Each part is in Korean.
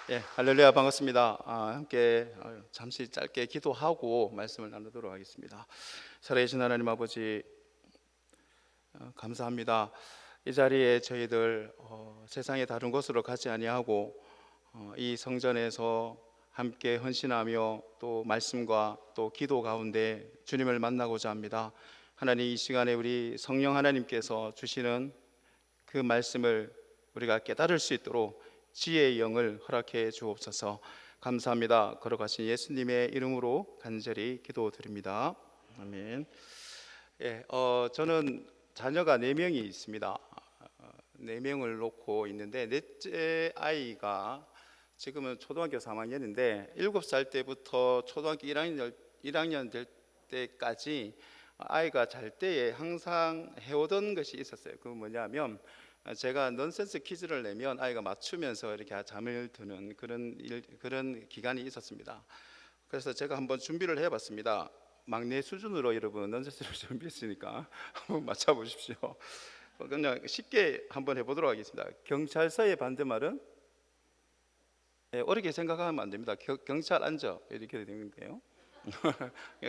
예, 할렐루야, 반갑습니다. 함께 잠시 짧게 기도하고 말씀을 나누도록 하겠습니다. 살아계신 하나님 아버지, 감사합니다. 이 자리에 저희들 세상의 다른 곳으로 가지 아니하고 이 성전에서 함께 헌신하며 또 말씀과 또 기도 가운데 주님을 만나고자 합니다. 하나님, 이 시간에 우리 성령 하나님께서 주시는 그 말씀을 우리가 깨달을 수 있도록 지혜의 영을 허락해 주옵소서. 감사합니다. 걸어가신 예수님의 이름으로 간절히 기도드립니다. 아멘. 예, 저는 자녀가 4명이 있습니다. 4명을 놓고 있는데 넷째 아이가 지금은 초등학교 3학년인데 7살 때부터 초등학교 1학년 될 때까지 아이가 잘 때에 항상 해오던 것이 있었어요. 그 뭐냐면 제가 넌센스 퀴즈를 내면 아이가 맞추면서 이렇게 잠을 드는 그런 기간이 있었습니다. 그래서 제가 한번 준비를 해봤습니다. 막내 수준으로 여러분 넌센스를 준비했으니까 한번 맞춰보십시오. 그냥 쉽게 한번 해보도록 하겠습니다. 경찰서의 반대말은 어렵게 생각하면 안 됩니다. 경찰 앉아 이렇게 되는 거예요.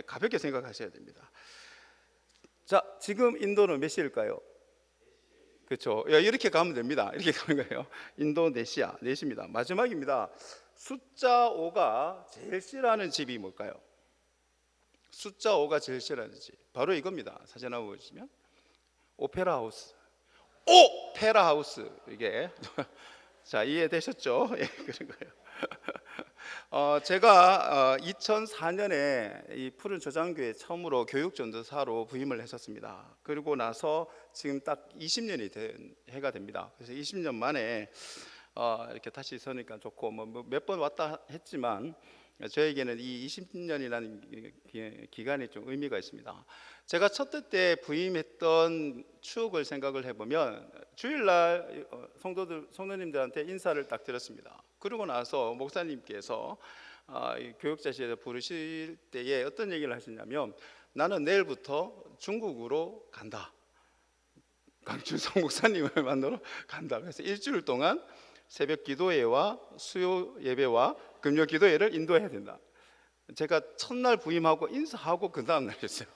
가볍게 생각하셔야 됩니다. 자, 지금 인도는 몇 시일까요? 그렇죠. 이렇게 가면 됩니다. 이렇게 가는 거예요. 인도네시아 4시입니다. 마지막입니다. 숫자 5가 제일 싫어하는 집이 뭘까요? 숫자 5가 제일 싫어하는 집 바로 이겁니다. 사진 한번 보시면 오페라 하우스. 오페라 하우스. 이게 자, 이해되셨죠? 예, 그런 거예요. 제가 2004년에 이 푸른 저장교회 처음으로 교육전도사로 부임을 했었습니다. 그리고 나서 지금 딱 20년이 된 해가 됩니다. 그래서 20년 만에 이렇게 다시 서니까 좋고 몇 번 왔다 했지만 저에게는 이 20년이라는 기간이 좀 의미가 있습니다. 제가 첫 때 부임했던 추억을 생각을 해보면 주일날 성도님들한테 인사를 딱 드렸습니다. 그러고 나서 목사님께서 교육자실에서 부르실 때에 어떤 얘기를 하시냐면 나는 내일부터 중국으로 간다. 강춘성 목사님을 만나러 간다. 그래서 일주일 동안 새벽 기도회와 수요 예배와 금요 기도회를 인도해야 된다. 제가 첫날 부임하고 인사하고 그 다음 날이었어요.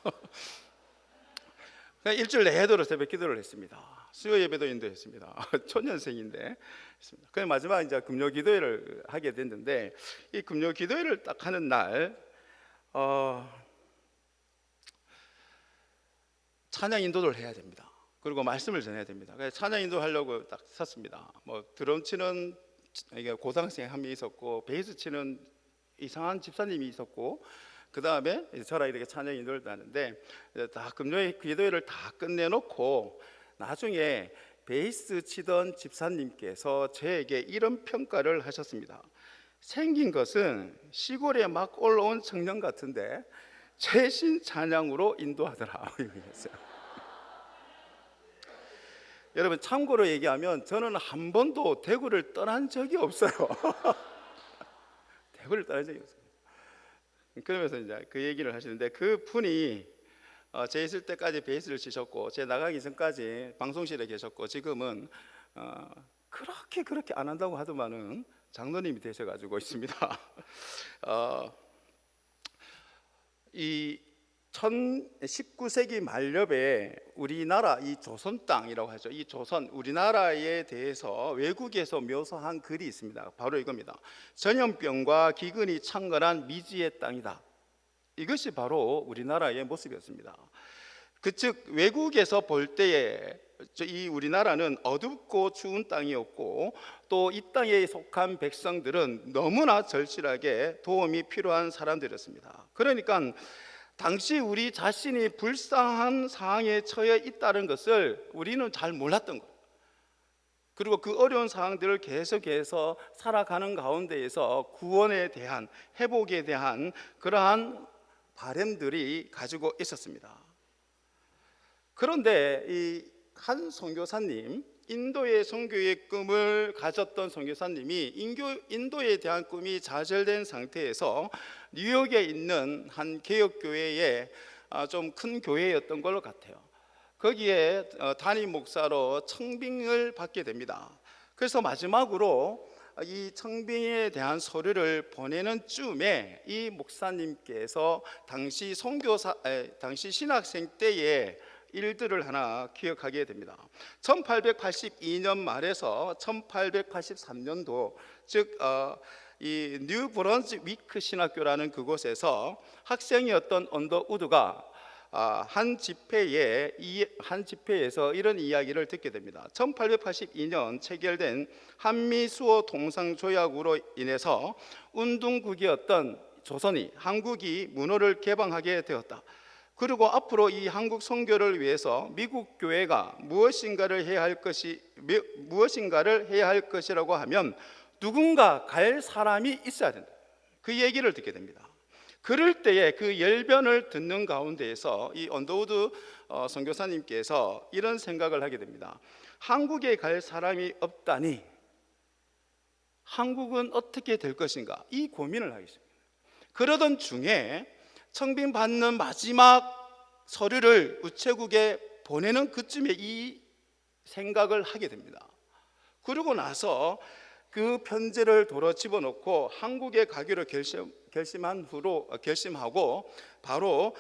그냥 일주일 내도록 새벽 기도를 했습니다. 수요 예배도 인도했습니다. 초년생인데 했습니다. 그냥 마지막 이제 금요 기도회를 하게 됐는데 이 금요 기도회를 딱 하는 날 찬양 인도를 해야 됩니다. 그리고 말씀을 전해야 됩니다. 그래서 찬양 인도하려고 딱 섰습니다. 드럼 치는 고등학생 한 명 있었고 베이스 치는 이상한 집사님이 있었고 그 다음에 저랑 이렇게 찬양 인도를 하는데 다 금요일 기도회를 다 끝내놓고 나중에 베이스 치던 집사님께서 저에게 이런 평가를 하셨습니다. 생긴 것은 시골에 막 올라온 청년 같은데 최신 찬양으로 인도하더라. 이랬어요. 여러분 참고로 얘기하면 저는 한 번도 대구를 떠난 적이 없어요. 대구를 떠난 적이 없어요. 그러면서 이제 그 얘기를 하시는데 그 분이 제 있을 때까지 베이스를 치셨고 제 나가기 전까지 방송실에 계셨고 지금은 그렇게 안 한다고 하더만은 장로님이 되셔가지고 있습니다. 이 19세기 말엽에 우리나라 이 조선 땅이라고 하죠. 이 조선 우리나라에 대해서 외국에서 묘사한 글이 있습니다. 바로 이겁니다. 전염병과 기근이 창궐한 미지의 땅이다. 이것이 바로 우리나라의 모습이었습니다. 즉 외국에서 볼 때에 이 우리나라는 어둡고 추운 땅이었고 또 이 땅에 속한 백성들은 너무나 절실하게 도움이 필요한 사람들이었습니다. 그러니까 당시 우리 자신이 불쌍한 상황에 처해 있다는 것을 우리는 잘 몰랐던 거예요. 그리고 그 어려운 상황들을 계속해서 살아가는 가운데에서 구원에 대한 회복에 대한 그러한 바람들이 가지고 있었습니다. 그런데 이 한 선교사님, 인도의 선교의 꿈을 가졌던 선교사님이 인도에 대한 꿈이 좌절된 상태에서 뉴욕에 있는 한 개혁교회에 좀 큰 교회였던 걸로 같아요. 거기에 담임 목사로 청빙을 받게 됩니다. 그래서 마지막으로 이 청빙에 대한 서류를 보내는 쯤에 이 목사님께서 당시 당시 신학생 때의 일들을 하나 기억하게 됩니다. 1882년 말에서 1883년도, 즉 이 뉴 브런즈 위크 신학교라는 그곳에서 학생이었던 언더우드가 한 집회에서 이런 이야기를 듣게 됩니다. 1882년 체결된 한미수호 동상조약으로 인해서 운동국이었던 조선이, 한국이 문호를 개방하게 되었다. 그리고 앞으로 이 한국 선교를 위해서 미국 교회가 무엇인가를 해야 할 것이라고 하면 누군가 갈 사람이 있어야 된다. 그 얘기를 듣게 됩니다. 그럴 때에 그 열변을 듣는 가운데에서 이 언더우드 선교사님께서 이런 생각을 하게 됩니다. 한국에 갈 사람이 없다니 한국은 어떻게 될 것인가, 이 고민을 하게 됩니다. 그러던 중에 청빙받는 마지막 서류를 우체국에 보내는 그쯤에 이 생각을 하게 됩니다. 그러고 나서 그 편지를 도로 집어넣고 한국에 가기로 결심하고 바로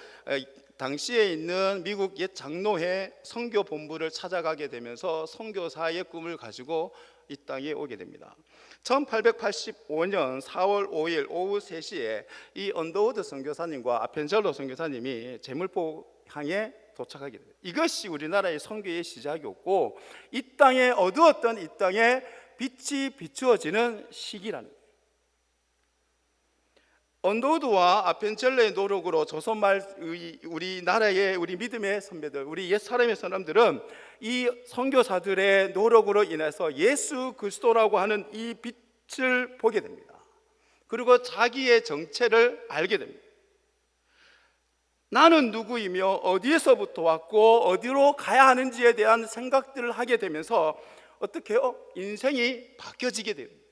당시에 있는 미국 옛 장로회 선교 본부를 찾아가게 되면서 선교사의 꿈을 가지고 이 땅에 오게 됩니다. 1885년 4월 5일 오후 3시에 이 언더우드 선교사님과 아펜젤로 선교사님이 제물포 항에 도착하게 됩니다. 이것이 우리나라의 선교의 시작이었고, 이 땅에 어두웠던 이 땅에 빛이 비추어지는 시기라는 거예요. 언더우드와 아펜젤로의 노력으로 조선말 우리나라의 우리 믿음의 선배들, 우리 옛사람의 사람들은 이 선교사들의 노력으로 인해서 예수 그리스도라고 하는 이 빛을 보게 됩니다. 그리고 자기의 정체를 알게 됩니다. 나는 누구이며 어디에서부터 왔고 어디로 가야 하는지에 대한 생각들을 하게 되면서 어떻게 해요? 인생이 바뀌어지게 됩니다.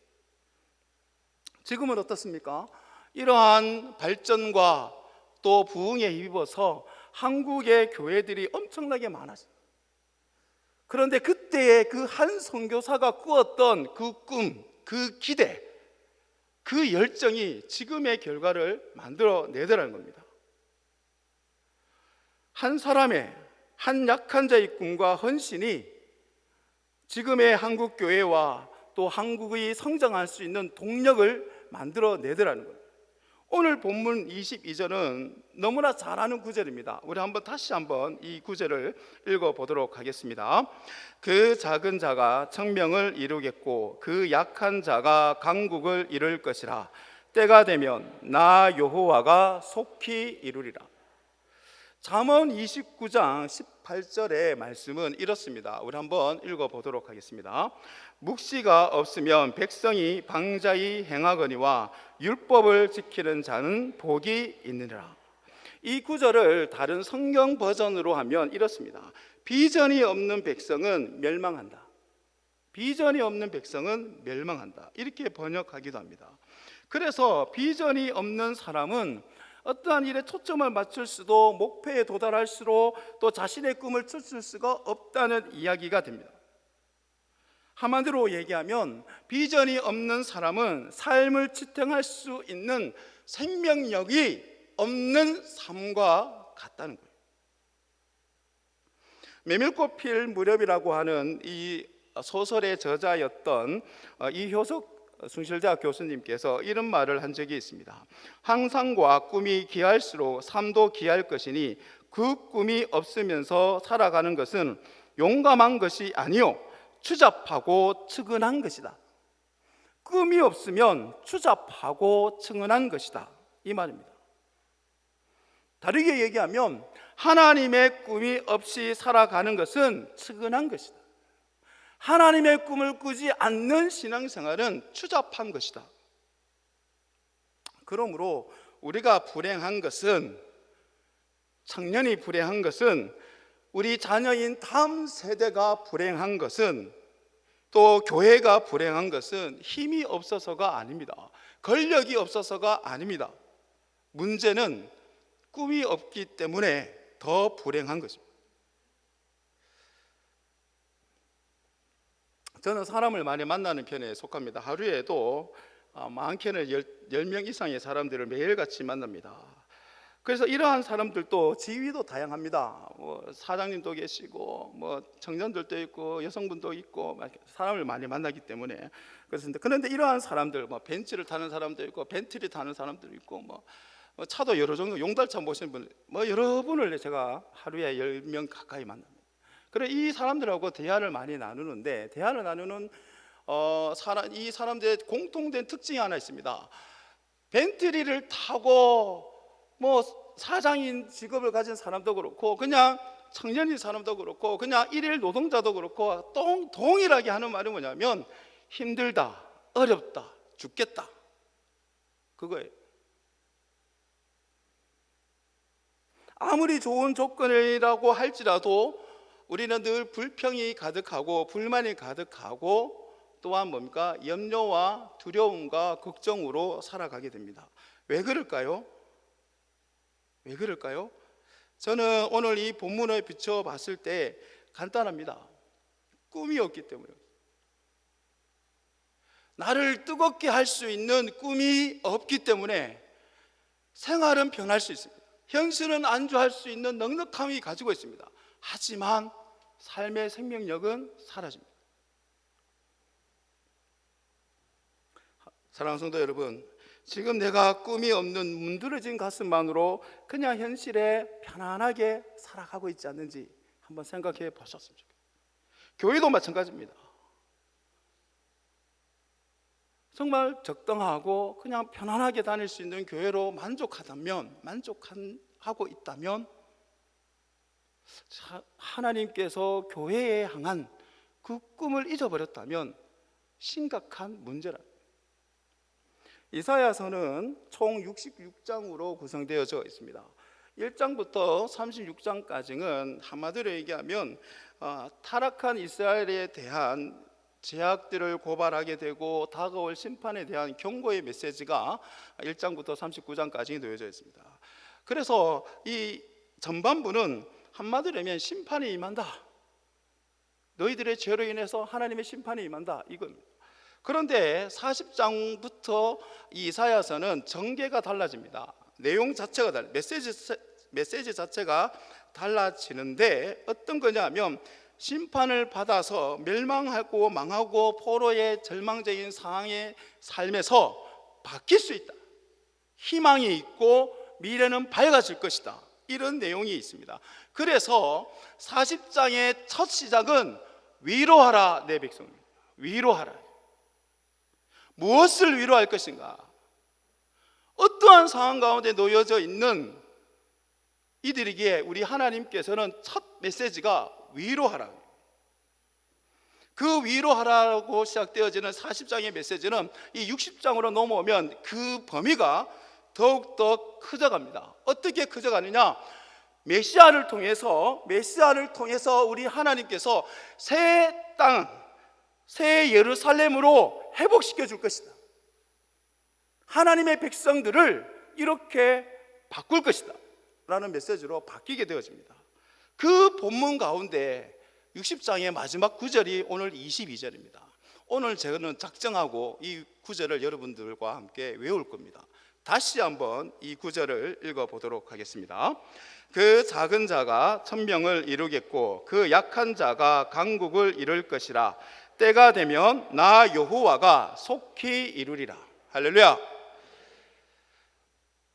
지금은 어떻습니까? 이러한 발전과 또 부흥에 힘입어서 한국의 교회들이 엄청나게 많아집니다. 그런데 그때의 그 한 선교사가 꾸었던 그 꿈, 그 기대, 그 열정이 지금의 결과를 만들어내더라는 겁니다. 한 사람의, 한 약한 자의 꿈과 헌신이 지금의 한국 교회와 또 한국이 성장할 수 있는 동력을 만들어내더라는 거예요. 오늘 본문 22절은 너무나 잘 아는 구절입니다. 우리 다시 한번 이 구절을 읽어보도록 하겠습니다. 그 작은 자가 청명을 이루겠고 그 약한 자가 강국을 이룰 것이라. 때가 되면 나 여호와가 속히 이루리라. 잠언 29장 18절의 말씀은 이렇습니다. 우리 한번 읽어보도록 하겠습니다. 묵시가 없으면 백성이 방자히 행하거니와 율법을 지키는 자는 복이 있느니라. 이 구절을 다른 성경 버전으로 하면 이렇습니다. 비전이 없는 백성은 멸망한다. 비전이 없는 백성은 멸망한다. 이렇게 번역하기도 합니다. 그래서 비전이 없는 사람은 어떠한 일에 초점을 맞출 수도, 목표에 도달할 수도, 또 자신의 꿈을 펼칠 수가 없다는 이야기가 됩니다. 한마디로 얘기하면 비전이 없는 사람은 삶을 지탱할 수 있는 생명력이 없는 삶과 같다는 거예요. 메밀꽃 필 무렵이라고 하는 이 소설의 저자였던 이효석 숭실대학 교수님께서 이런 말을 한 적이 있습니다. 항상과 꿈이 귀할수록 삶도 귀할 것이니 그 꿈이 없으면서 살아가는 것은 용감한 것이 아니요 추잡하고 측은한 것이다. 꿈이 없으면 추잡하고 측은한 것이다, 이 말입니다. 다르게 얘기하면 하나님의 꿈이 없이 살아가는 것은 측은한 것이다. 하나님의 꿈을 꾸지 않는 신앙생활은 추잡한 것이다. 그러므로 우리가 불행한 것은, 청년이 불행한 것은, 우리 자녀인 다음 세대가 불행한 것은, 또 교회가 불행한 것은 힘이 없어서가 아닙니다. 권력이 없어서가 아닙니다. 문제는 꿈이 없기 때문에 더 불행한 것입니다. 저는 사람을 많이 만나는 편에 속합니다. 하루에도 많게는 10명 이상의 사람들을 매일같이 만납니다. 그래서 이러한 사람들도 지위도 다양합니다. 뭐 사장님도 계시고 뭐 청년들도 있고 여성분도 있고 사람을 많이 만나기 때문에 그렇습니다. 그런데 이러한 사람들, 뭐 벤츠를 타는 사람도 있고 벤틀리 타는 사람도 있고 뭐 차도 여러 종류, 용달차 모시는 분, 뭐 여러분을 제가 하루에 10명 가까이 만납니다. 그래 이 사람들하고 대화를 많이 나누는데, 대화를 나누는 이 사람들의 공통된 특징이 하나 있습니다. 벤틀리를 타고 뭐 사장인 직업을 가진 사람도 그렇고, 그냥 청년인 사람도 그렇고, 그냥 일일 노동자도 그렇고, 동일하게 하는 말이 뭐냐면 힘들다, 어렵다, 죽겠다, 그거예요. 아무리 좋은 조건이라고 할지라도 우리는 늘 불평이 가득하고 불만이 가득하고, 또한 뭡니까? 염려와 두려움과 걱정으로 살아가게 됩니다. 왜 그럴까요? 왜 그럴까요? 저는 오늘 이 본문을 비춰봤을 때 간단합니다. 꿈이 없기 때문에. 나를 뜨겁게 할 수 있는 꿈이 없기 때문에 생활은 변할 수 있습니다. 현실은 안주할 수 있는 넉넉함이 가지고 있습니다. 하지만 삶의 생명력은 사라집니다. 사랑하는 성도 여러분, 지금 내가 꿈이 없는 문드러진 가슴만으로 그냥 현실에 편안하게 살아가고 있지 않는지 한번 생각해 보셨으면 좋겠어요. 교회도 마찬가지입니다. 정말 적당하고 그냥 편안하게 다닐 수 있는 교회로 만족하고 있다면 하나님께서 교회에 향한 그 꿈을 잊어버렸다면 심각한 문제랍니다. 이사야서는 총 66장으로 구성되어져 있습니다. 1장부터 36장까지는 한마디로 얘기하면 타락한 이스라엘에 대한 죄악들을 고발하게 되고 다가올 심판에 대한 경고의 메시지가 1장부터 39장까지 놓여져 있습니다. 그래서 이 전반부는 한마디로 하면 심판이 임한다, 너희들의 죄로 인해서 하나님의 심판이 임한다, 이겁니다. 그런데 40장부터 이사야서는 전개가 달라집니다. 내용 자체가 메시지 자체가 달라지는데 어떤 거냐면 심판을 받아서 멸망하고 망하고 포로의 절망적인 상황의 삶에서 바뀔 수 있다, 희망이 있고 미래는 밝아질 것이다, 이런 내용이 있습니다. 그래서 40장의 첫 시작은 위로하라 내 백성입니다. 위로하라. 무엇을 위로할 것인가? 어떠한 상황 가운데 놓여져 있는 이들에게 우리 하나님께서는 첫 메시지가 위로하라. 그 위로하라고 시작되어지는 40장의 메시지는 이 60장으로 넘어오면 그 범위가 더욱더 커져갑니다. 어떻게 커져가느냐? 메시아를 통해서 우리 하나님께서 새 땅, 새 예루살렘으로 회복시켜 줄 것이다. 하나님의 백성들을 이렇게 바꿀 것이다 라는 메시지로 바뀌게 되어집니다. 그 본문 가운데 60장의 마지막 구절이 오늘 22절입니다. 오늘 저는 작정하고 이 구절을 여러분들과 함께 외울 겁니다. 다시 한번 이 구절을 읽어보도록 하겠습니다. 그 작은 자가 천명을 이루겠고 그 약한 자가 강국을 이룰 것이라. 때가 되면 나 여호와가 속히 이루리라. 할렐루야.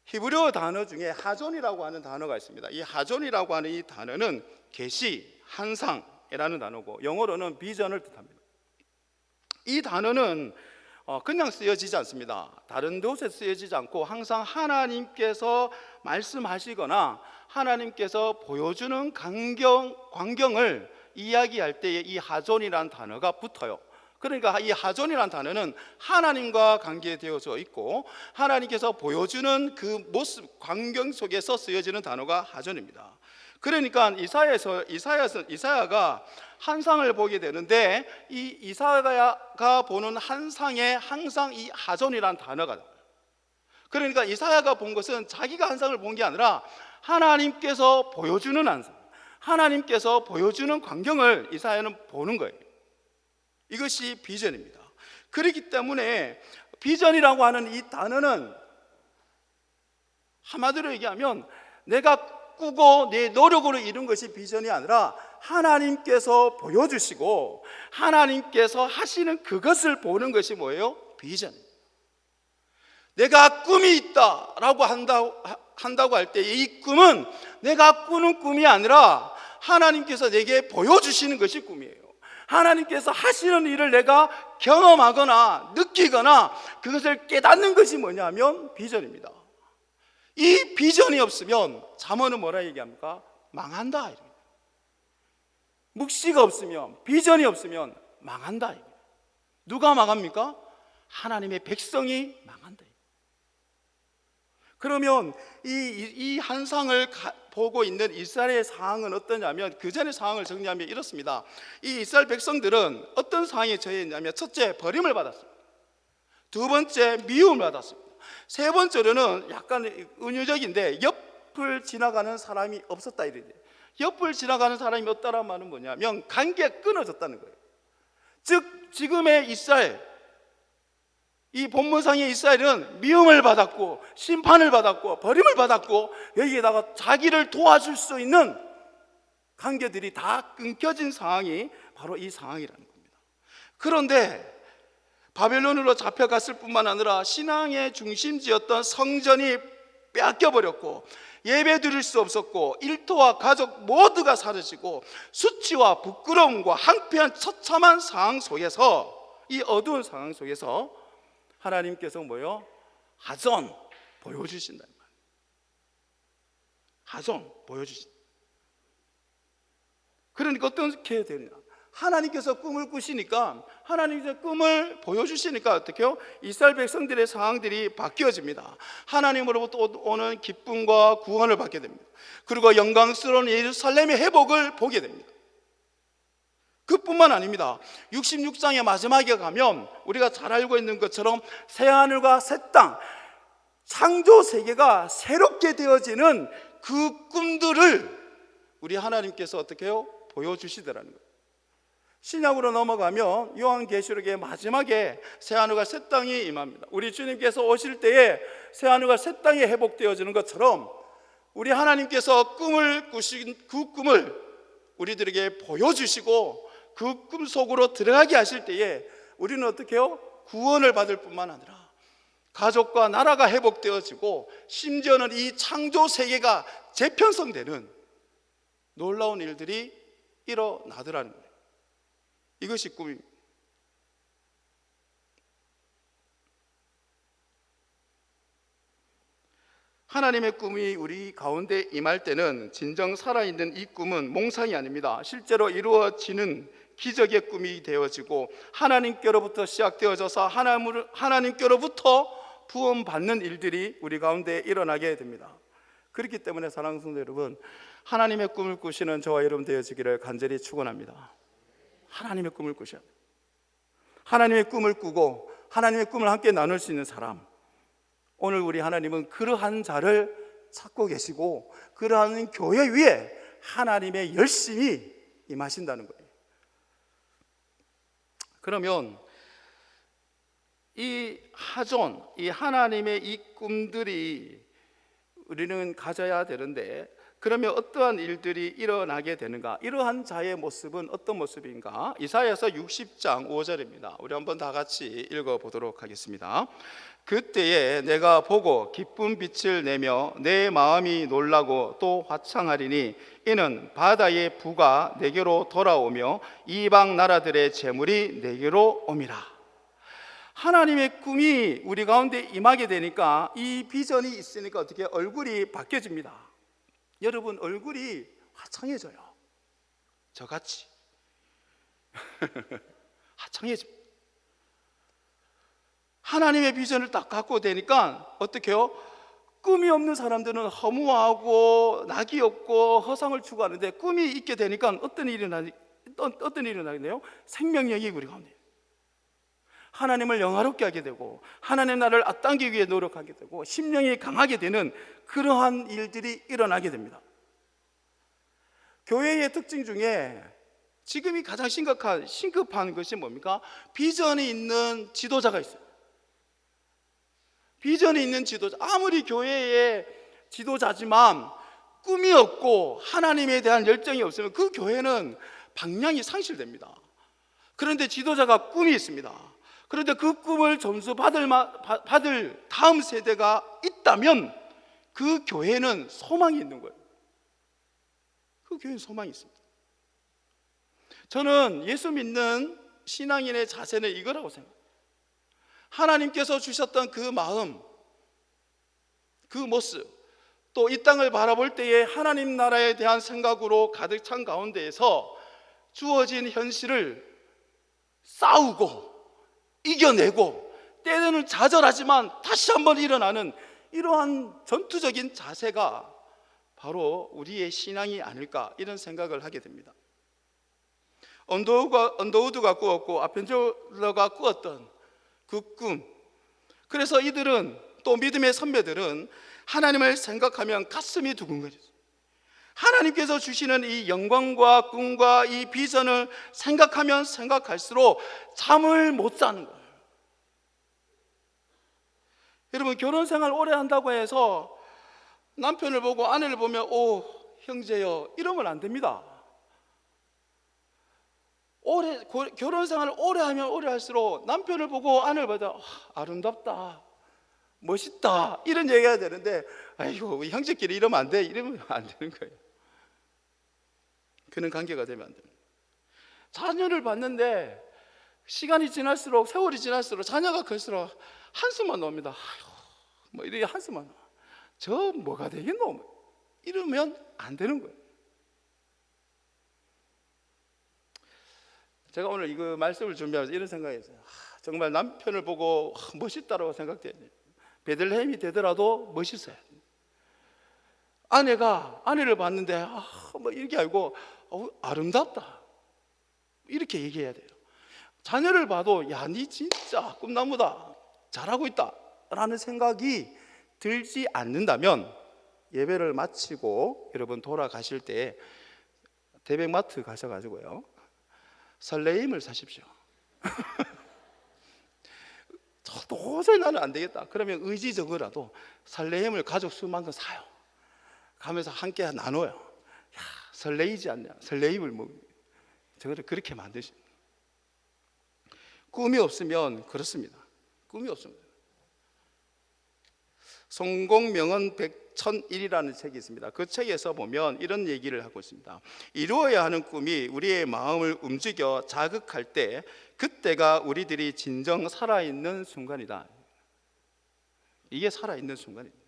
히브리어 단어 중에 하존이라고 하는 단어가 있습니다. 이 하존이라고 하는 이 단어는 계시, 환상이라는 단어고 영어로는 비전을 뜻합니다. 이 단어는 그냥 쓰여지지 않습니다. 다른 곳에 쓰여지지 않고 항상 하나님께서 말씀하시거나 하나님께서 보여주는 광경을 이야기할 때에 이 하존이라는 단어가 붙어요. 그러니까 이 하존이라는 단어는 하나님과 관계되어져 있고 하나님께서 보여주는 그 모습, 광경 속에서 쓰여지는 단어가 하존입니다. 그러니까 이사야가 환상을 보게 되는데 이 이사야가 보는 환상에 항상 이 하존이라는 단어가 나와요. 그러니까 이사야가 본 것은 자기가 환상을 본 게 아니라 하나님께서 보여주는 환상, 하나님께서 보여주는 광경을 이사야는 보는 거예요. 이것이 비전입니다. 그렇기 때문에 비전이라고 하는 이 단어는 한마디로 얘기하면 내가 꾸고 내 노력으로 이룬 것이 비전이 아니라 하나님께서 보여주시고 하나님께서 하시는 그것을 보는 것이 뭐예요? 비전입니다. 내가 꿈이 있다라고 한다고 할 때 이 꿈은 내가 꾸는 꿈이 아니라 하나님께서 내게 보여주시는 것이 꿈이에요. 하나님께서 하시는 일을 내가 경험하거나 느끼거나 그것을 깨닫는 것이 뭐냐면 비전입니다. 이 비전이 없으면 잠언은 뭐라 얘기합니까? 망한다. 묵시가 없으면, 비전이 없으면 망한다. 누가 망합니까? 하나님의 백성이 망한다. 그러면 이 한상을 보고 있는 이스라엘의 상황은 어떠냐면, 그 전의 상황을 정리하면 이렇습니다. 이 이스라엘 백성들은 어떤 상황에 처해 있냐면, 첫째, 버림을 받았습니다. 두 번째, 미움을 받았습니다. 세 번째로는 약간 은유적인데 옆을 지나가는 사람이 없었다 이래요. 옆을 지나가는 사람이 없다는 말은 뭐냐면 관계가 끊어졌다는 거예요. 즉 지금의 이스라엘, 이 본문상의 이스라엘은 미움을 받았고 심판을 받았고 버림을 받았고 여기에다가 자기를 도와줄 수 있는 관계들이 다 끊겨진 상황이 바로 이 상황이라는 겁니다. 그런데 바벨론으로 잡혀갔을 뿐만 아니라 신앙의 중심지였던 성전이 빼앗겨버렸고 예배 드릴 수 없었고 일터와 가족 모두가 사라지고 수치와 부끄러움과 한편 처참한 상황 속에서, 이 어두운 상황 속에서 하나님께서 뭐요? 하전 보여주신다. 하전 보여주신다. 그러니까 어떻게 되느냐? 하나님께서 꿈을 꾸시니까, 하나님께서 꿈을 보여주시니까 어떻게 해요? 이스라엘 백성들의 상황들이 바뀌어집니다. 하나님으로부터 오는 기쁨과 구원을 받게 됩니다. 그리고 영광스러운 예루살렘의 회복을 보게 됩니다. 그뿐만 아닙니다. 66장의 마지막에 가면 우리가 잘 알고 있는 것처럼 새하늘과 새 땅, 창조 세계가 새롭게 되어지는 그 꿈들을 우리 하나님께서 어떻게 해요? 보여주시더라는 거예요. 신약으로 넘어가면 요한계시록의 마지막에 새하늘과 새 땅이 임합니다. 우리 주님께서 오실 때에 새하늘과 새 땅이 회복되어지는 것처럼 우리 하나님께서 꿈을 꾸신 그 꿈을 우리들에게 보여주시고 그 꿈 속으로 들어가게 하실 때에 우리는 어떻게 해요? 구원을 받을 뿐만 아니라 가족과 나라가 회복되어지고 심지어는 이 창조 세계가 재편성되는 놀라운 일들이 일어나더라는 거예요. 이것이 꿈입니다. 하나님의 꿈이 우리 가운데 임할 때는 진정 살아있는 이 꿈은 몽상이 아닙니다. 실제로 이루어지는 기적의 꿈이 되어지고 하나님께로부터 시작되어져서 하나님께로부터 부원받는 일들이 우리 가운데 일어나게 됩니다. 그렇기 때문에 사랑하는 성도 여러분, 하나님의 꿈을 꾸시는 저와 여러분 되어지기를 간절히 축원합니다. 하나님의 꿈을 꾸셔야 돼요. 하나님의 꿈을 꾸고 하나님의 꿈을 함께 나눌 수 있는 사람, 오늘 우리 하나님은 그러한 자를 찾고 계시고 그러한 교회 위에 하나님의 열심이 임하신다는 거예요. 그러면 이 하존, 이 하나님의 이 꿈들이 우리는 가져야 되는데, 그러면 어떠한 일들이 일어나게 되는가? 이러한 자의 모습은 어떤 모습인가? 이사야서 60장 5절입니다. 우리 한번 다 같이 읽어보도록 하겠습니다. 그때에 내가 보고 기쁜 빛을 내며 내 마음이 놀라고 또 화창하리니 이는 바다의 부가 내게로 돌아오며 이방 나라들의 재물이 내게로 옴이라. 하나님의 꿈이 우리 가운데 임하게 되니까 이 비전이 있으니까 어떻게 얼굴이 바뀌어집니다. 여러분 얼굴이 화창해져요. 저같이 화창해집니다. 하나님의 비전을 딱 갖고 되니까 어떻게 해요? 꿈이 없는 사람들은 허무하고 낙이 없고 허상을 추구하는데, 꿈이 있게 되니까 어떤 일이 나겠네요? 생명력이 우리 가운데, 하나님을 영화롭게 하게 되고 하나님의 나라를 앞당기기 위해 노력하게 되고 심령이 강하게 되는 그러한 일들이 일어나게 됩니다. 교회의 특징 중에 지금이 가장 심급한 것이 뭡니까? 비전이 있는 지도자가 있어요. 비전이 있는 지도자, 아무리 교회의 지도자지만 꿈이 없고 하나님에 대한 열정이 없으면 그 교회는 방향이 상실됩니다. 그런데 지도자가 꿈이 있습니다. 그런데 그 꿈을 점수 받을 다음 세대가 있다면 그 교회는 소망이 있는 거예요. 그 교회는 소망이 있습니다. 저는 예수 믿는 신앙인의 자세는 이거라고 생각합니다. 하나님께서 주셨던 그 마음, 그 모습, 또 이 땅을 바라볼 때에 하나님 나라에 대한 생각으로 가득 찬 가운데에서 주어진 현실을 싸우고 이겨내고 때로는 좌절하지만 다시 한번 일어나는 이러한 전투적인 자세가 바로 우리의 신앙이 아닐까, 이런 생각을 하게 됩니다. 언더우드가 꾸었고 아펜젤러가 꾸었던 그 꿈, 그래서 이들은, 또 믿음의 선배들은 하나님을 생각하면 가슴이 두근거렸어요. 하나님께서 주시는 이 영광과 꿈과 이 비전을 생각하면 생각할수록 잠을 못 자는 거예요. 여러분, 결혼 생활 오래 한다고 해서 남편을 보고 아내를 보면 오 형제여 이러면 안 됩니다. 결혼 생활을 오래 하면 오래 할수록 남편을 보고 아내를 보다 아름답다, 멋있다 이런 얘기해야 되는데, 아이고 우리 형제끼리 이러면 안 돼, 이러면 안 되는 거예요. 그런 관계가 되면 안 됩니다. 자녀를 봤는데 시간이 지날수록, 세월이 지날수록, 자녀가 클수록 한숨만 나옵니다. 아이고 뭐 이렇게 한숨만 나와. 저 뭐가 되겠노? 이러면 안 되는 거예요. 제가 오늘 이거 말씀을 준비하면서 이런 생각이 있어요. 정말 남편을 보고 멋있다라고 생각돼요. 베들레헴이 되더라도 멋있어요. 아내를 봤는데 뭐 이렇게 알고 아름답다 이렇게 얘기해야 돼요. 자녀를 봐도 야, 니 진짜 꿈나무다, 잘하고 있다 라는 생각이 들지 않는다면 예배를 마치고 여러분 돌아가실 때 대백마트 가셔가지고요 설레임을 사십시오. 도저히 나는 안 되겠다 그러면 의지적으로라도 설레임을 가족 수만큼 사요. 가면서 함께 나눠요. 야, 설레이지 않냐, 설레임을 저거를 그렇게 만드십니다. 꿈이 없으면 그렇습니다. 꿈이 없습니다. 성공명언 1001이라는 책이 있습니다. 그 책에서 보면 이런 얘기를 하고 있습니다. 이루어야 하는 꿈이 우리의 마음을 움직여 자극할 때 그때가 우리들이 진정 살아있는 순간이다. 이게 살아있는 순간입니다.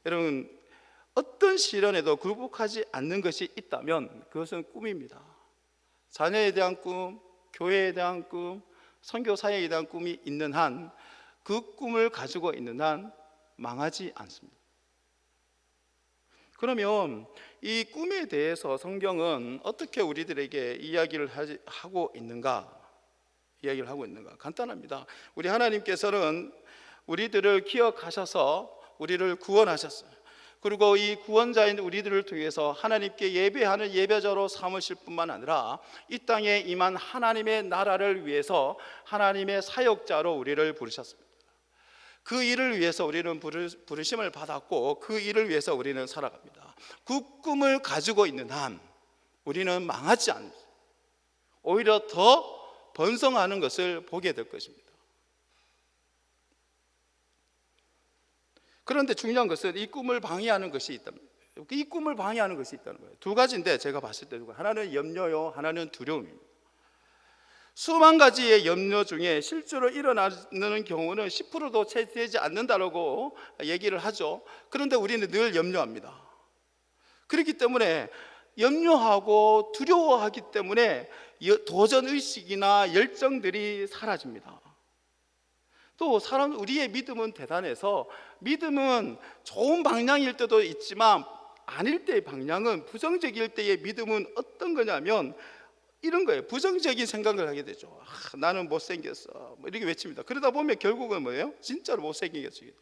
여러분, 어떤 시련에도 굴복하지 않는 것이 있다면 그것은 꿈입니다. 자녀에 대한 꿈, 교회에 대한 꿈, 선교 사역에 대한 꿈이 있는 한, 그 꿈을 가지고 있는 한 망하지 않습니다. 그러면 이 꿈에 대해서 성경은 어떻게 우리들에게 이야기를 하고 있는가? 간단합니다. 우리 하나님께서는 우리들을 기억하셔서 우리를 구원하셨어요. 그리고 이 구원자인 우리들을 통해서 하나님께 예배하는 예배자로 삼으실 뿐만 아니라 이 땅에 임한 하나님의 나라를 위해서 하나님의 사역자로 우리를 부르셨습니다. 그 일을 위해서 우리는 부르심을 받았고 그 일을 위해서 우리는 살아갑니다. 그 꿈을 가지고 있는 한 우리는 망하지 않습니다. 오히려 더 번성하는 것을 보게 될 것입니다. 그런데 중요한 것은 이 꿈을 방해하는 것이 있다는 거예요. 두 가지인데 제가 봤을 때 하나는 염려요, 하나는 두려움입니다. 수만 가지의 염려 중에 실제로 일어나는 경우는 10%도 채 되지 않는다고 얘기를 하죠. 그런데 우리는 늘 염려합니다. 그렇기 때문에 염려하고 두려워하기 때문에 도전의식이나 열정들이 사라집니다. 또 우리의 믿음은 대단해서 믿음은 좋은 방향일 때도 있지만 아닐 때의 방향은, 부정적일 때의 믿음은 어떤 거냐면 이런 거예요. 부정적인 생각을 하게 되죠. 나는 못생겼어 이렇게 외칩니다. 그러다 보면 결국은 뭐예요? 진짜로 못생기게 돼요.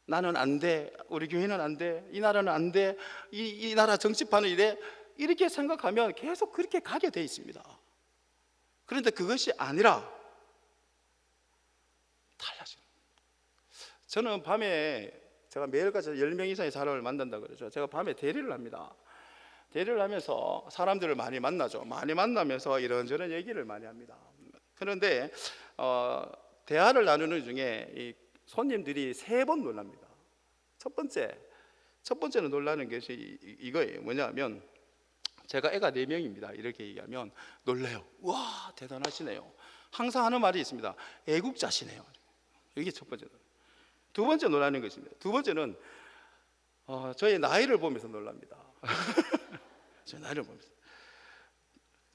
나는 안 돼, 우리 교회는 안 돼, 이 나라는 안 돼, 이 나라 정치판은 이래. 이렇게 생각하면 계속 그렇게 가게 돼 있습니다. 그런데 그것이 아니라 달라져요. 저는 밤에 제가 매일같이 10명 이상의 사람을 만난다 그러죠. 제가 밤에 대리를 합니다. 대리를 하면서 사람들을 많이 만나죠. 많이 만나면서 이런저런 얘기를 많이 합니다. 그런데 대화를 나누는 중에 이 손님들이 3번 놀랍니다. 첫 번째는 놀라는 것이 이거예요. 뭐냐면 제가 애가 4명입니다. 이렇게 얘기하면 놀래요. 와, 대단하시네요. 항상 하는 말이 있습니다. 애국자시네요. 이게 첫 번째. 두 번째 놀라는 것입니다. 두 번째는 저의 나이를 보면서 놀랍니다. 제 나이를 보면서.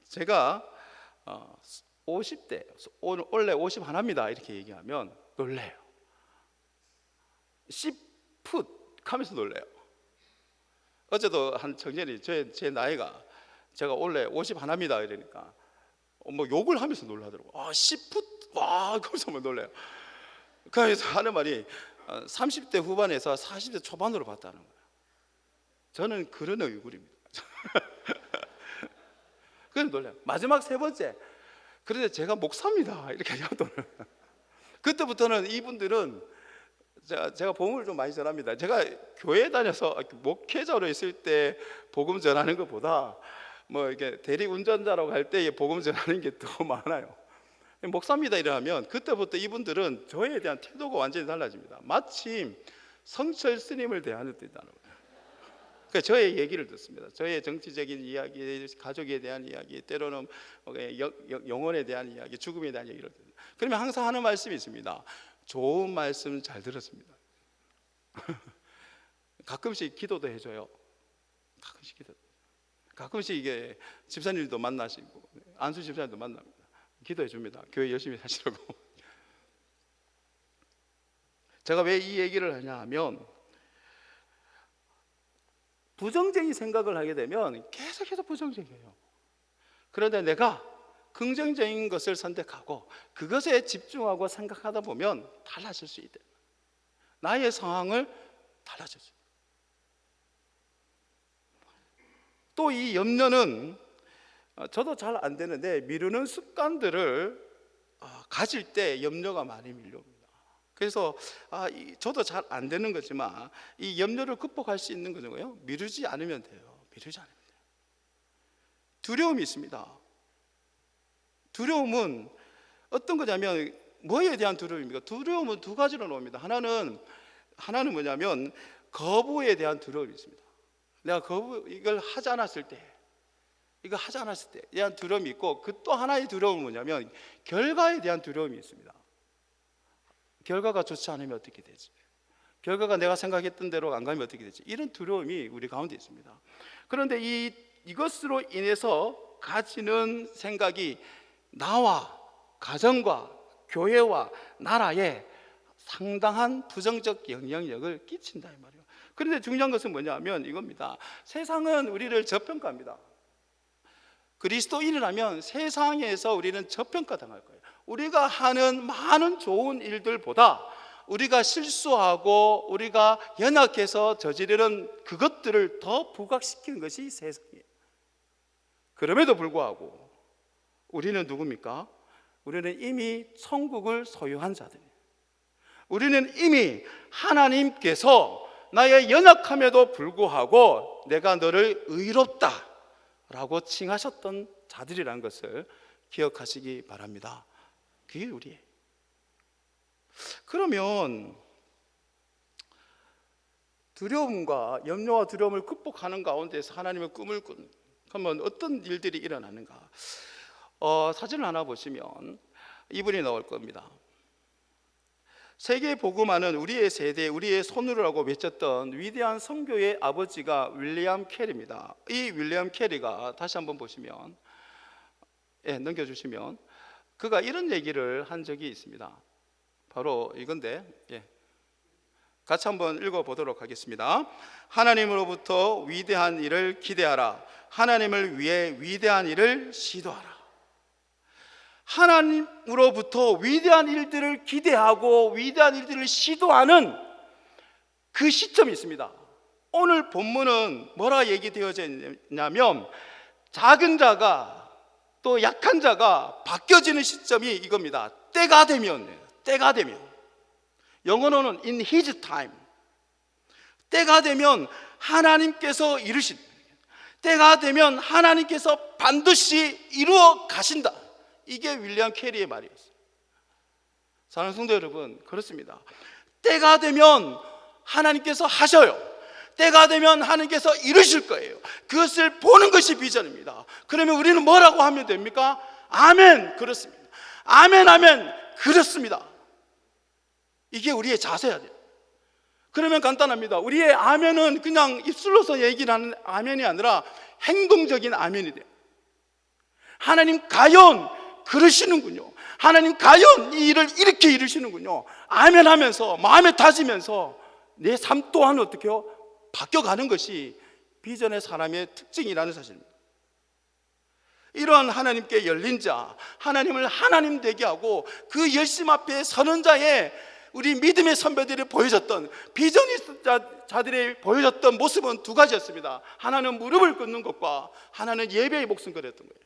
제가 50대, 원래 51입니다. 이렇게 얘기하면 놀래요. 10풋 하면서 놀래요. 어제도 한 청년이 제 나이가 제가 원래 51입니다. 이러니까 뭐 욕을 하면서 놀라더라고요. 10풋? 와, 그러면서 놀래요. 그래서 하는 말이 30대 후반에서 40대 초반으로 봤다는 거예요. 저는 그런 얼굴입니다. 그래서 놀래요. 마지막 3번째. 그런데 제가 목사입니다. 이렇게 하더라고요. 그때부터는 이분들은 제가 복음을 좀 많이 전합니다. 제가 교회 다녀서 목회자로 있을 때 복음 전하는 것보다 뭐 이렇게 대리 운전자라고 할 때 복음 전하는 게 더 많아요. 목사입니다 이러면 그때부터 이분들은 저에 대한 태도가 완전히 달라집니다. 마침 성철 스님을 대하는 듯이다는 거예요. 그러니까 저의 얘기를 듣습니다. 저의 정치적인 이야기, 가족에 대한 이야기, 때로는 영혼에 대한 이야기, 죽음에 대한 얘기를 듣습니다. 그러면 항상 하는 말씀이 있습니다. 좋은 말씀 잘 들었습니다. 가끔씩 기도도 해줘요. 가끔씩 이게 집사님도 만나시고 안수 집사님도 만납니다. 기도해 줍니다. 교회 열심히 사시라고. 제가 왜 이 얘기를 하냐 하면 부정적인 생각을 하게 되면 계속해서 부정적이에요. 그런데 내가 긍정적인 것을 선택하고 그것에 집중하고 생각하다 보면 달라질 수 있다. 나의 상황을 달라져요. 또 이 염려는 저도 잘 안 되는데 미루는 습관들을 가질 때 염려가 많이 밀려옵니다. 그래서 저도 잘 안 되는 거지만 이 염려를 극복할 수 있는 거죠. 미루지 않으면 돼요. 미루지 않으면 돼요. 두려움이 있습니다. 두려움은 어떤 거냐면 뭐에 대한 두려움입니까? 두려움은 두 가지로 나옵니다. 하나는 뭐냐면 거부에 대한 두려움이 있습니다. 내가 이걸 하지 않았을 때 대한 두려움이 있고 그 또 하나의 두려움은 뭐냐면 결과에 대한 두려움이 있습니다. 결과가 좋지 않으면 어떻게 되지? 결과가 내가 생각했던 대로 안 가면 어떻게 되지? 이런 두려움이 우리 가운데 있습니다. 그런데 이것으로 인해서 가지는 생각이 나와 가정과 교회와 나라에 상당한 부정적 영향력을 끼친다 이 말이에요. 그런데 중요한 것은 뭐냐면 이겁니다. 세상은 우리를 저평가합니다. 그리스도인이라면 세상에서 우리는 저평가당할 거예요. 우리가 하는 많은 좋은 일들보다 우리가 실수하고 우리가 연약해서 저지르는 그것들을 더 부각시키는 것이 세상이에요. 그럼에도 불구하고 우리는 누굽니까? 우리는 이미 천국을 소유한 자들이에요. 우리는 이미 하나님께서 나의 연약함에도 불구하고 내가 너를 의롭다 라고 칭하셨던 자들이라는 것을 기억하시기 바랍니다. 그게 우리예요. 그러면 두려움과 염려와 두려움을 극복하는 가운데서 하나님의 꿈을 꾸는, 그러면 어떤 일들이 일어나는가? 사진을 하나 보시면 이분이 나올 겁니다. 세계 복음화는 우리의 세대, 우리의 손으로라고 외쳤던 위대한 선교의 아버지가 윌리엄 캐리입니다. 이 윌리엄 캐리가 다시 한번 보시면, 넘겨주시면, 그가 이런 얘기를 한 적이 있습니다. 바로 이건데, 같이 한번 읽어보도록 하겠습니다. 하나님으로부터 위대한 일을 기대하라. 하나님을 위해 위대한 일을 시도하라. 하나님으로부터 위대한 일들을 기대하고 위대한 일들을 시도하는 그 시점이 있습니다. 오늘 본문은 뭐라 얘기되어져 있냐면 작은 자가 또 약한 자가 바뀌어지는 시점이 이겁니다. 때가 되면, 영어로는 in his time. 때가 되면 하나님께서 이루신, 때가 되면 하나님께서 반드시 이루어 가신다. 이게 윌리엄 캐리의 말이었어요. 사랑하는 성도 여러분, 그렇습니다. 때가 되면 하나님께서 하셔요. 때가 되면 하나님께서 이루실 거예요. 그것을 보는 것이 비전입니다. 그러면 우리는 뭐라고 하면 됩니까? 아멘, 그렇습니다. 아멘, 아멘, 그렇습니다. 이게 우리의 자세야 돼요. 그러면 간단합니다. 우리의 아멘은 그냥 입술로서 얘기를 하는 아멘이 아니라 행동적인 아멘이 돼요. 하나님 과연 그러시는군요. 하나님 과연 이 일을 이렇게 이루시는군요. 아멘 하면서 마음에 다지면서 내 삶 또한 어떻게 해요? 바뀌어가는 것이 비전의 사람의 특징이라는 사실입니다. 이러한 하나님께 열린 자, 하나님을 하나님 되게 하고 그 열심 앞에 서는 자의 우리 믿음의 선배들이 보여줬던, 비전리스트자들이 보여줬던 모습은 두 가지였습니다. 하나는 무릎을 꿇는 것과 하나는 예배의 목숨 걸었던 거예요.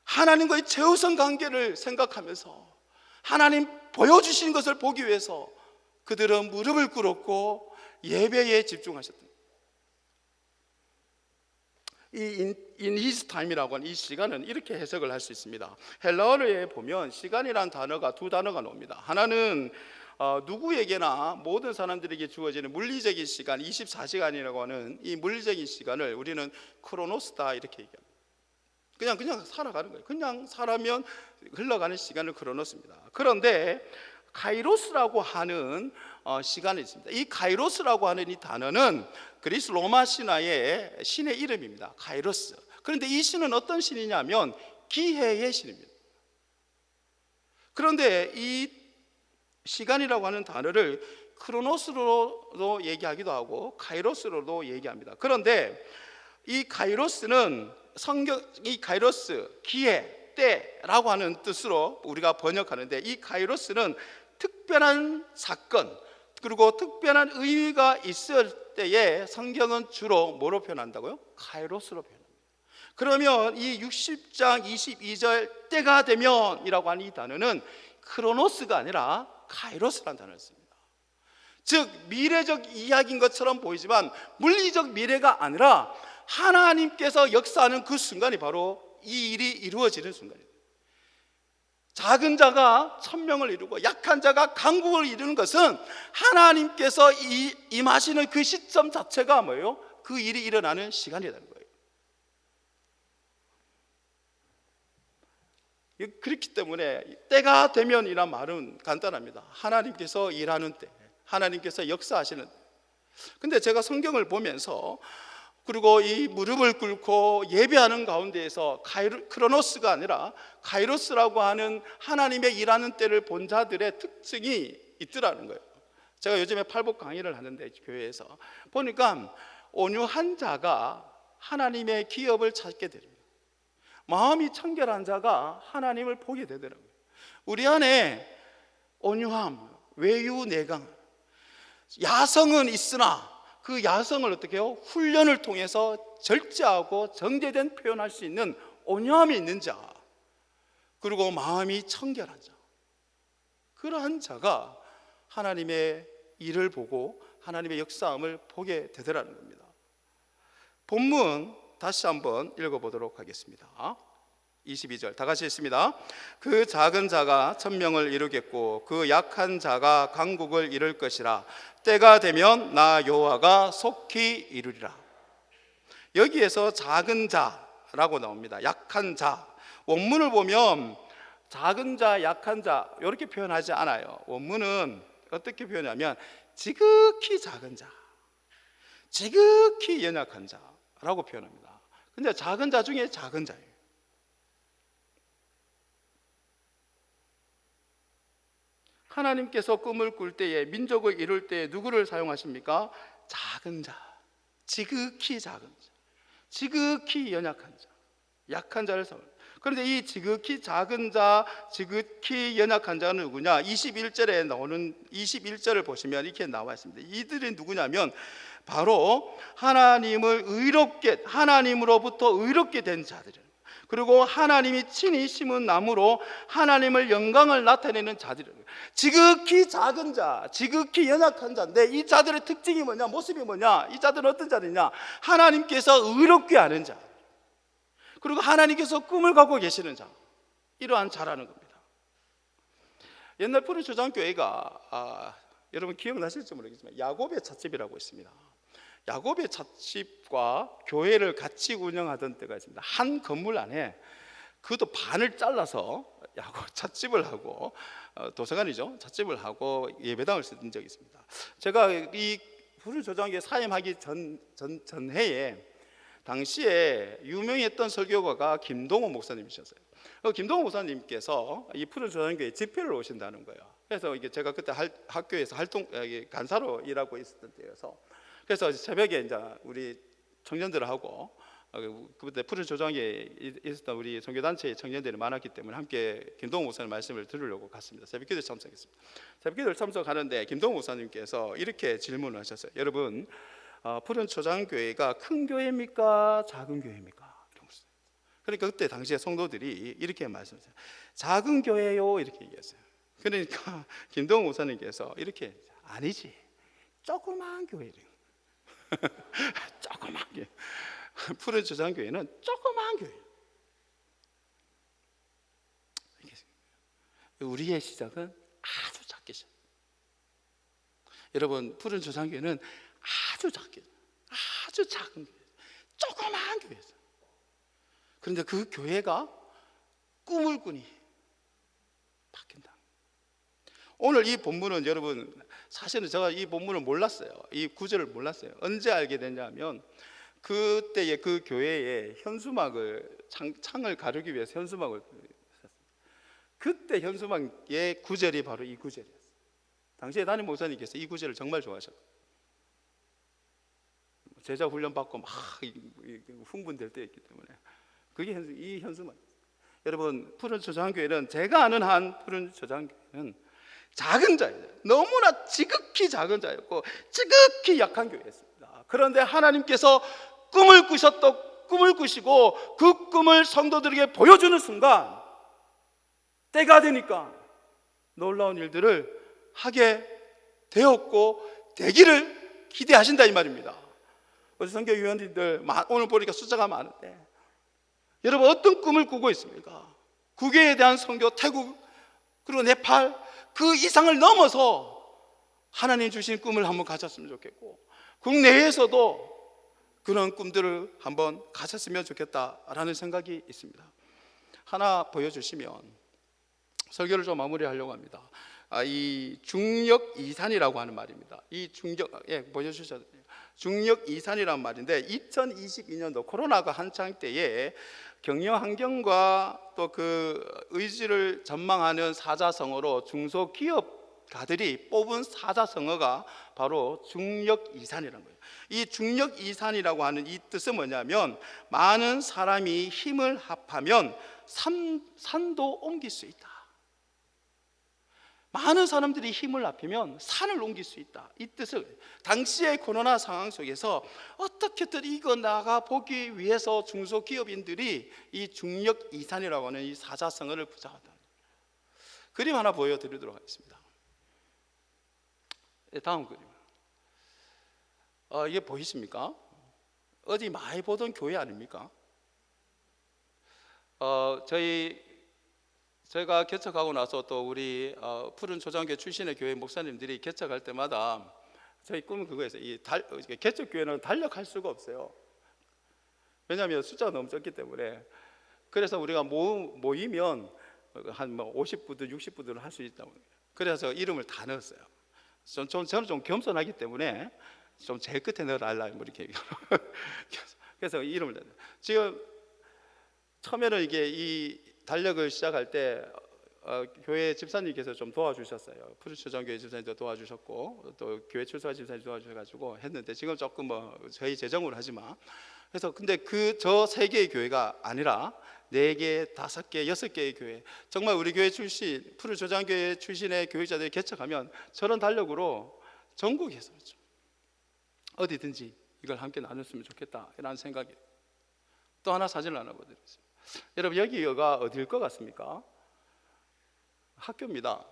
하나님과의 최우선 관계를 생각하면서 하나님 보여주신 것을 보기 위해서 그들은 무릎을 꿇었고 예배에 집중하셨던 거예요. 이 in his time이라고 하는 이 시간은 이렇게 해석을 할 수 있습니다. 헬라어에 보면 시간이라는 단어가 두 단어가 나옵니다. 하나는 누구에게나 모든 사람들에게 주어지는 물리적인 시간, 24시간이라고 하는 이 물리적인 시간을 우리는 크로노스다 이렇게 얘기합니다. 그냥 살아가는 거예요. 그냥 살아면 흘러가는 시간을 크로노스입니다. 그런데 카이로스라고 하는 시간이 있습니다. 이 카이로스라고 하는 이 단어는 그리스 로마 신화의 신의 이름입니다. 카이로스. 그런데 이 신은 어떤 신이냐면 기회의 신입니다. 그런데 이 시간이라고 하는 단어를 크로노스로도 얘기하기도 하고 카이로스로도 얘기합니다. 그런데 이 카이로스는 이 카이로스, 기회, 때라고 하는 뜻으로 우리가 번역하는데, 이 카이로스는 특별한 사건 그리고 특별한 의미가 있을 때에 성경은 주로 뭐로 표현한다고요? 카이로스로 표현합니다. 그러면 이 60장 22절 때가 되면 이라고 하는 이 단어는 크로노스가 아니라 카이로스라는 단어를 씁니다. 즉 미래적 이야기인 것처럼 보이지만 물리적 미래가 아니라 하나님께서 역사하는 그 순간이 바로 이 일이 이루어지는 순간이에요. 작은 자가 천명을 이루고 약한 자가 강국을 이루는 것은 하나님께서 임하시는 그 시점 자체가 뭐예요? 그 일이 일어나는 시간이라는 거예요. 그렇기 때문에 때가 되면이란 말은 간단합니다. 하나님께서 일하는 때, 하나님께서 역사하시는 때. 근데 제가 성경을 보면서 그리고 이 무릎을 꿇고 예배하는 가운데에서 크로노스가 아니라 카이로스라고 하는 하나님의 일하는 때를 본 자들의 특징이 있더라는 거예요. 제가 요즘에 팔복 강의를 하는데 교회에서 보니까 온유한 자가 하나님의 기업을 찾게 됩니다. 마음이 청결한 자가 하나님을 보게 되더라고요. 우리 안에 온유함, 외유내강, 야성은 있으나 그 야성을 어떻게 해요? 훈련을 통해서 절제하고 정제된 표현할 수 있는 온유함이 있는 자, 그리고 마음이 청결한 자, 그러한 자가 하나님의 일을 보고 하나님의 역사함을 보게 되더라는 겁니다. 본문 다시 한번 읽어보도록 하겠습니다. 22절 다 같이 읽습니다. 그 작은 자가 천명을 이루겠고 그 약한 자가 강국을 이룰 것이라. 때가 되면 나 여호와가 속히 이루리라. 여기에서 작은 자라고 나옵니다. 약한 자. 원문을 보면 작은 자, 약한 자 이렇게 표현하지 않아요. 원문은 어떻게 표현하면 지극히 작은 자, 지극히 연약한 자라고 표현합니다. 근데 작은 자 중에 작은 자예요. 하나님께서 꿈을 꿀 때에, 민족을 이룰 때에 누구를 사용하십니까? 작은 자, 지극히 작은 자, 지극히 연약한 자, 약한 자를 사용합니다. 그런데 이 지극히 작은 자, 지극히 연약한 자는 누구냐? 21절에 나오는 21절을 보시면 이렇게 나와 있습니다. 이들이 누구냐면 바로 하나님으로부터 의롭게 된 자들이에요. 그리고 하나님이 친히 심은 나무로 하나님을 영광을 나타내는 자들이에요. 지극히 작은 자, 지극히 연약한 자인데 이 자들의 특징이 뭐냐? 모습이 뭐냐? 이 자들은 어떤 자들이냐? 하나님께서 의롭게 하는 자, 그리고 하나님께서 꿈을 갖고 계시는 자, 이러한 자라는 겁니다. 옛날 푸른 초장교회가 여러분 기억나실지 모르겠지만 야곱의 찻집이라고 있습니다. 야곱의 찻집과 교회를 같이 운영하던 때가 있습니다. 한 건물 안에 그것도 반을 잘라서 야곱 찻집을 하고 도서관이죠. 찻집을 하고 예배당을 쓰던 적이 있습니다. 제가 이 푸른 초장교회 사임하기 전해에 당시에 유명했던 설교가가 김동호 목사님이셨어요. 김동호 목사님께서 이 푸른 초장교회 집회를 오신다는 거예요. 그래서 이게 제가 그때 학교에서 간사로 일하고 있었던 때여서, 그래서 새벽에 이제 우리 청년들하고 그때 푸른 초장에 있었던 우리 선교단체의 청년들이 많았기 때문에 함께 김동호 목사님 말씀을 들으려고 갔습니다. 새벽기도에 참석했습니다. 새벽기도를 참석하는데 김동호 목사님께서 이렇게 질문을 하셨어요. 여러분, 푸른 초장교회가 큰 교회입니까? 작은 교회입니까? 그러니까 그때 당시에 성도들이 이렇게 말씀하셨어요. 작은 교회요, 이렇게 얘기했어요. 그러니까 김동호 목사님께서 이렇게, 아니지, 조그마한 교회래요. 조그마한 교회. 푸른 초장교회는 조그마한 교회. 우리의 시작은 아주 작게 시작. 여러분, 푸른 초장교회는 아주 작게, 아주 작은 교회, 조그마한 교회죠. 그런데 그 교회가 꿈을 꾸니 바뀐다. 오늘 이 본문은 여러분, 사실은 제가 이 본문을 몰랐어요. 이 구절을 몰랐어요. 언제 알게 됐냐면 그때의 그 교회에 현수막을 창을 가르기 위해서 현수막을 샀습니다. 그때 현수막의 구절이 바로 이 구절이었어요. 당시에 담임 목사님께서 이 구절을 정말 좋아하셨고, 제자 훈련 받고 막 흥분될 때였기 때문에 그게 이 현수막. 여러분, 푸른 초장교회는, 제가 아는 한 푸른 초장교회는 작은 자예요. 너무나 지극히 작은 자였고 지극히 약한 교회였습니다. 그런데 하나님께서 꿈을 꾸시고 그 꿈을 성도들에게 보여주는 순간, 때가 되니까 놀라운 일들을 하게 되었고 되기를 기대하신다, 이 말입니다. 우리 선교 위원님들 오늘 보니까 숫자가 많은데, 여러분 어떤 꿈을 꾸고 있습니까? 국외에 대한 선교, 태국 그리고 네팔, 그 이상을 넘어서 하나님 주신 꿈을 한번 가졌으면 좋겠고, 국내에서도 그런 꿈들을 한번 가졌으면 좋겠다라는 생각이 있습니다. 하나 보여주시면 설교를 좀 마무리하려고 합니다. 이 중력 이산이라고 하는 말입니다. 이 보여주셔도 돼요. 중력 이산이란 말인데 2022년도 코로나가 한창 때에 경영 환경과 또 그 의지를 전망하는 사자성어로 중소기업가들이 뽑은 사자성어가 바로 중력 이산이라는 거예요. 이 중력 이산이라고 하는 이 뜻은 뭐냐면, 많은 사람이 힘을 합하면 산도 옮길 수 있다. 많은 사람들이 힘을 합하면 산을 옮길 수 있다, 이 뜻을 당시의 코로나 상황 속에서 어떻게든 이거 나가 보기 위해서 중소기업인들이 이 중력 이산이라고 하는 이 사자성어를 붙잡았다. 그림 하나 보여드리도록 하겠습니다. 다음 그림. 이게 보이십니까? 어디 많이 보던 교회 아닙니까? 저희가 개척하고 나서 또 우리 푸른 초장교회 출신의 교회 목사님들이 개척할 때마다 저희 꿈은 그거였어요. 개척 교회는 달력할 수가 없어요. 왜냐하면 숫자가 너무 적기 때문에. 그래서 우리가 모이면 한 50부들, 60부들을 할 수 있다고. 그래서 이름을 다 넣었어요. 저는 좀 겸손하기 때문에 좀 제일 끝에 넣어달라, 이렇게. 그래서 이름을 넣었어요. 지금 처음에는 이 달력을 시작할 때 교회 집사님께서 좀 도와주셨어요. 푸른 초장교회 집사님도 도와주셨고 또 교회 출사 집사님 도와주셔가지고 했는데, 지금 조금 저희 재정으로 하지만, 그래서 근데 저 세 개의 교회가 아니라 네 개, 다섯 개, 여섯 개의 교회, 정말 우리 교회 출신, 푸른 조장교회 출신의 교육자들이 개척하면 저런 달력으로 전국에서 어디든지 이걸 함께 나눴으면 좋겠다라는 생각이. 또 하나 사진을 하나 보여드리겠습니다. 여러분, 여기가 어디일 것 같습니까? 학교입니다.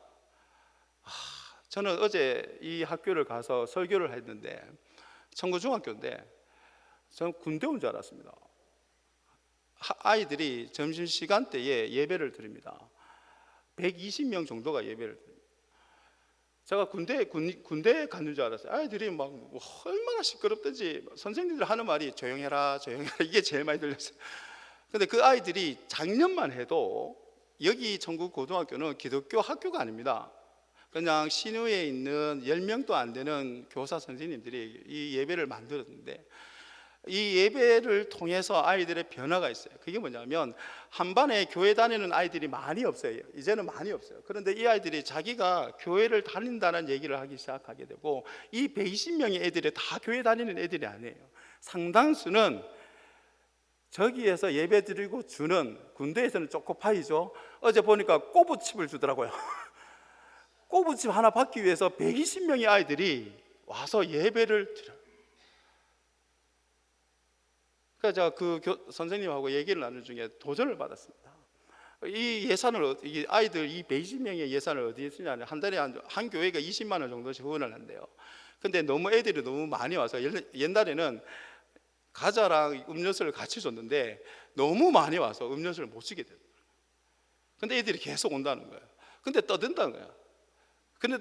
저는 어제 이 학교를 가서 설교를 했는데 청구중학교인데 저는 군대 온 줄 알았습니다. 아이들이 점심시간대에 예배를 드립니다. 120명 정도가 예배를 드립니다. 제가 군대에 갔는 줄 알았어요. 아이들이 막 얼마나 시끄럽든지 선생님들 하는 말이 조용해라 조용해라 이게 제일 많이 들렸어요. 근데 그 아이들이 작년만 해도 여기 청구고등학교는 기독교 학교가 아닙니다. 그냥 신우에 있는 10명도 안 되는 교사 선생님들이 이 예배를 만들었는데, 이 예배를 통해서 아이들의 변화가 있어요. 그게 뭐냐면 한 반에 교회 다니는 아이들이 많이 없어요. 이제는 많이 없어요. 그런데 이 아이들이 자기가 교회를 다닌다는 얘기를 하기 시작하게 되고, 이 120명의 애들이 다 교회 다니는 애들이 아니에요. 상당수는 저기에서 예배 드리고 주는, 군대에서는 초코파이죠. 어제 보니까 꼬부칩을 주더라고요. 꼬부칩 하나 받기 위해서 120명의 아이들이 와서 예배를 드려요. 그래서 제가 선생님하고 얘기를 나누는 중에 도전을 받았습니다. 이 예산을, 이 아이들 이 120명의 예산을 어디에 쓰냐면 한 달에 한 교회가 20만 원 정도 지원을 한대요. 근데 너무 애들이 너무 많이 와서, 옛날에는 과자랑 음료수를 같이 줬는데 너무 많이 와서 음료수를 못 주게 돼요. 근데 애들이 계속 온다는 거예요. 근데 떠든다는 거예요. 근데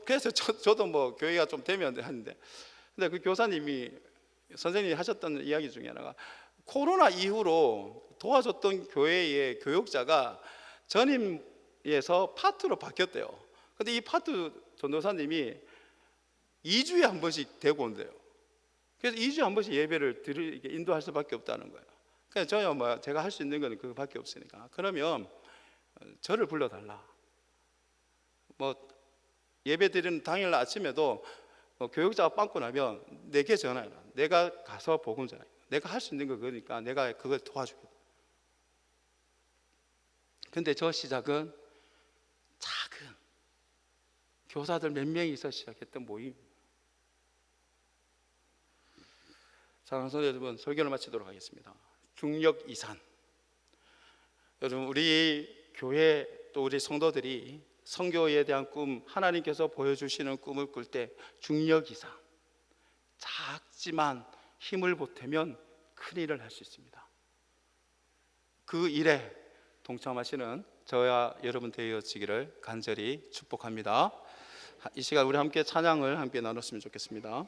그래서 저도 뭐 교회가 좀 되면 하는데, 근데 그 교사님이, 선생님이 하셨던 이야기 중에 하나가, 코로나 이후로 도와줬던 교회의 교육자가 전임에서 파트로 바뀌었대요. 근데 이 파트 전도사님이 2주에 한 번씩 되고 온대요. 그래서 2주에 한 번씩 예배를 인도할 수밖에 없다는 거예요. 그래서 저는 제가 할 수 있는 건 그거밖에 없으니까, 그러면 저를 불러달라. 예배 드리는 당일 아침에도 교육자가 빵꾸 나면 내게 전화해라. 내가 가서 복음 전해. 내가 할 수 있는 거 그러니까 내가 그걸 도와주겠다. 근데 저 시작은 작은 교사들 몇 명이서 시작했던 모임. 사랑하는 여러분, 설교를 마치도록 하겠습니다. 중력 이산. 여러분, 우리 교회 또 우리 성도들이 선교에 대한 꿈, 하나님께서 보여주시는 꿈을 꿀 때 중력 이상, 작지만 힘을 보태면 큰 일을 할 수 있습니다. 그 일에 동참하시는 저와 여러분 되어지기를 간절히 축복합니다. 이 시간 우리 함께 찬양을 함께 나눴으면 좋겠습니다.